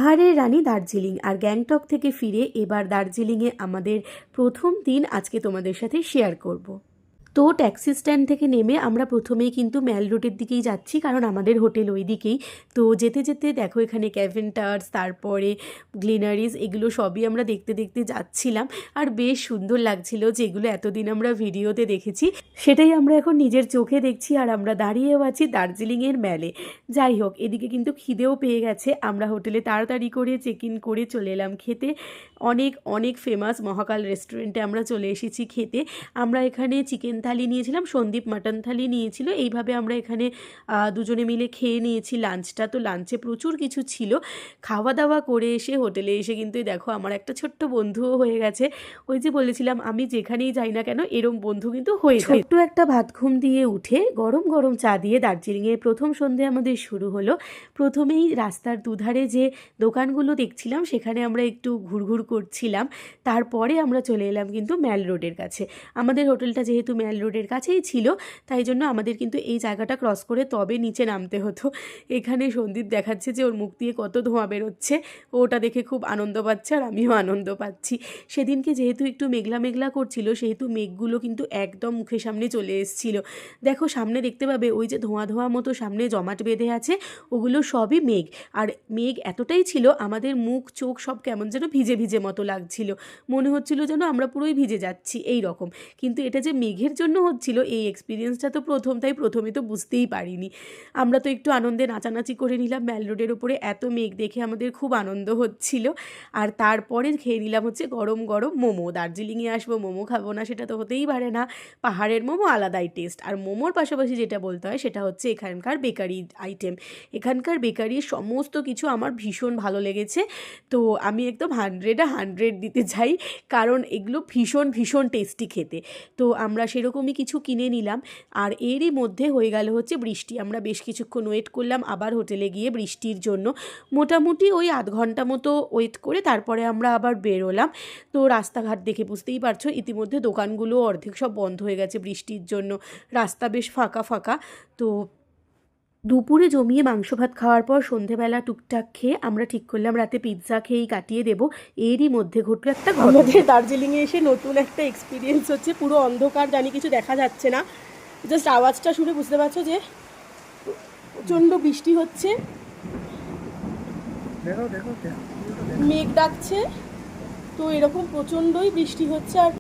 পাহাড়ের রানী দার্জিলিং। আর গ্যাংটক থেকে ফিরে এবার দার্জিলিংয়ে আমাদের প্রথম দিন আজকে তোমাদের সাথে শেয়ার করব। তো ট্যাক্সি স্ট্যান্ড থেকে নেমে আমরা প্রথমেই কিন্তু ম্যাল রোডের দিকেই যাচ্ছি, কারণ আমাদের হোটেল ওই দিকেই। তো যেতে যেতে দেখো এখানে ক্যাভেন টাওয়ার্স, তারপরে গ্লিনারিজ, এগুলো সবই আমরা দেখতে দেখতে যাচ্ছিলাম। আর বেশ সুন্দর লাগছিল, যেগুলো এতদিন আমরা ভিডিওতে দেখেছি সেটাই আমরা এখন নিজের চোখে দেখছি। আর আমরা দাঁড়িয়েও আছি দার্জিলিংয়ের ম্যালে। যাই হোক, এদিকে কিন্তু খিদেও পেয়ে গেছে। আমরা হোটেলে তাড়াতাড়ি করে চেক ইন করে চলে এলাম খেতে। অনেক অনেক ফেমাস মহাকাল রেস্টুরেন্টে আমরা চলে এসেছি খেতে। আমরা এখানে চিকেন থালি নিয়েছিলাম, সন্দীপ মাটন থালি নিয়েছিল। এইভাবে আমরা এখানে দুজনে মিলে খেয়ে নিয়েছি লাঞ্চটা। তো লাঞ্চে প্রচুর কিছু ছিল। খাওয়া দাওয়া করে এসে হোটেলে এসে কিন্তু দেখো আমার একটা ছোট্ট বন্ধুও হয়ে গেছে। ওই যে বলেছিলাম আমি যেখানেই যাই না কেন এরম বন্ধু কিন্তু হয়ে যায়। ছোট্ট একটা ভাত ঘুম দিয়ে উঠে গরম গরম চা দিয়ে দার্জিলিংয়ে প্রথম সন্ধে আমাদের শুরু হলো। প্রথমেই রাস্তার দুধারে যে দোকানগুলো দেখছিলাম সেখানে আমরা একটু ঘুরঘুর করছিলাম। তারপরে আমরা চলে এলাম কিন্তু ম্যাল রোডের কাছে। আমাদের হোটেলটা যেহেতু ম্যাল রোডের কাছেই ছিল, তাই জন্য আমাদের কিন্তু এই জায়গাটা ক্রস করে তবে নিচে নামতে হতো। এখানে সন্দীপ দেখাচ্ছে যে ওর মুখ দিয়ে কত ধোঁয়া বেরোচ্ছে, ওটা দেখে খুব আনন্দ পাচ্ছে আর আমিও আনন্দ পাচ্ছি। সেদিনকে যেহেতু একটু মেঘলা মেঘলা করছিল, সেহেতু মেঘগুলো কিন্তু একদম মুখের সামনে চলে এসেছিল। দেখো সামনে দেখতে পাবে ওই যে ধোঁয়া ধোঁয়া মতো সামনে জমাট বেঁধে আছে, ওগুলো সবই মেঘ। আর মেঘ এতটাই ছিল আমাদের মুখ চোখ সব কেমন যেন ভিজে ভিজে মতো লাগছিল, মনে হচ্ছিল যেন আমরা পুরোই ভিজে যাচ্ছি এই রকম। কিন্তু এটা যে মেঘের জন্য হচ্ছিল এই এক্সপিরিয়েন্সটা তো প্রথম, তাই প্রথমে তো বুঝতেই পারিনি। আমরা তো একটু আনন্দে নাচানাচি করে নিলাম ম্যাল রোডের ওপরে, এত মেঘ দেখে আমাদের খুব আনন্দ হচ্ছিল। আর তারপরে খেয়ে নিলাম হচ্ছে গরম গরম মোমো। দার্জিলিংয়ে আসবো মোমো খাবো না সেটা তো হতেই পারে না, পাহাড়ের মোমো আলাদাই টেস্ট। আর মোমোর পাশাপাশি যেটা বলতে হয় সেটা হচ্ছে এখানকার বেকারি আইটেম। এখানকার বেকারির সমস্ত কিছু আমার ভীষণ ভালো লেগেছে। তো আমি একদম 100 দিতে চাই, কারণ এগুলো ভীষণ ভীষণ টেস্টি খেতে। তো আমরা সেরকমই কিছু কিনে নিলাম। আর এরই মধ্যে হয়ে গেল হচ্ছে বৃষ্টি। আমরা বেশ কিছুক্ষণ ওয়েট করলাম আবার হোটেলে গিয়ে বৃষ্টির জন্য। মোটামুটি ওই আধ ঘন্টা মতো ওয়েট করে তারপরে আমরা আবার বেরোলাম। তো রাস্তাঘাট দেখে বুঝতেই পারছো ইতিমধ্যে দোকানগুলো অর্ধেক সব বন্ধ হয়ে গেছে বৃষ্টির জন্য, রাস্তা বেশ ফাঁকা ফাঁকা। তো দুপুরে জমিয়ে মাংস ভাত খাওয়ার পর সন্ধেবেলা টুকটাক খেয়ে আমরা ঠিক করলাম রাতে পিৎজা খেয়েই কাটিয়ে দেবো। এরই মধ্যে ঘটলো একটা ঘটনা। আমাদের দার্জিলিংয়ে এসে নতুন একটা এক্সপিরিয়েন্স হচ্ছে। পুরো অন্ধকার, জানি কিছু দেখা যাচ্ছে না, জাস্ট আওয়াজটা শুনে বুঝতে পারছো যে প্রচণ্ড বৃষ্টি হচ্ছে, মেঘ ডাকছে। তো এরকম প্রচণ্ডই বৃষ্টি হচ্ছে। আর